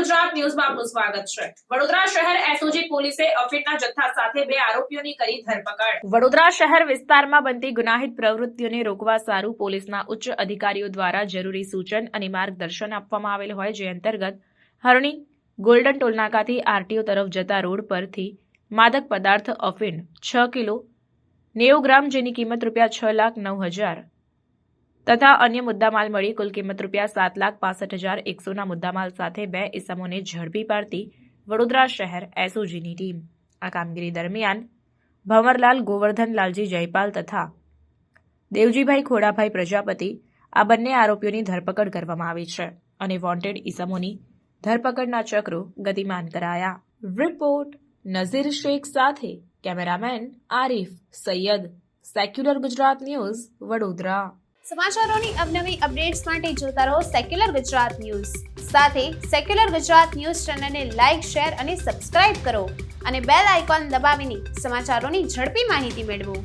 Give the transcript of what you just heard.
ગુજરાત ન્યૂઝમાં આપનું સ્વાગત છે। વડોદરા શહેર એસઓજી પોલીસે અફીણના જથ્થા સાથે 2 આરોપીઓની કરી ધરપકડ। વડોદરા શહેર વિસ્તારમાં બનતી ગુનાહિત પ્રવૃત્તિઓને રોકવા સારું પોલીસના ઉચ્ચ અધિકારીઓ દ્વારા જરૂરી સૂચન અને માર્ગદર્શન આપવામાં આવેલ હોય, જે અંતર્ગત હરણી ગોલ્ડન ટોલનાકાથી આરટીઓ તરફ જતા રોડ પરથી માદક પદાર્થ અફીણ 6 કિલો 90 ગ્રામ, જેની કિંમત ₹6,09,000 તથા અન્ય મુદ્દામાલ મળી કુલ કિંમત ₹7,65,100 મુદ્દામાલ સાથે 2 ઇસમોને ઝડપી પાડતી વડોદરા શહેર એસઓજીની ટીમ। આ કામગીરી દરમિયાન ભંવરલાલ ગોવર્ધનલાલજી જયપાલ તથા દેવજીભાઈ ખોડાભાઈ પ્રજાપતિ આ બંને આરોપીઓની ધરપકડ કરવામાં આવી છે અને વોન્ટેડ ઇસમોની ધરપકડના ચક્રો ગતિમાન કરાયા। રિપોર્ટ નઝીર શેખ સાથે cameraman Arif Sayyed, secular Gujarat news, Vadodara. સમાચારોની અવનવી અપડેટ્સ માટે જોતા રહો સેક્યુલર ગુજરાત ન્યૂઝ। સાથે સેક્યુલર ગુજરાત ન્યૂઝ ચેનલને લાઇક, શેર અને સબસ્ક્રાઇબ કરો અને બેલ આઇકોન દબાવીને સમાચારોની ઝડપી માહિતી મેળવો।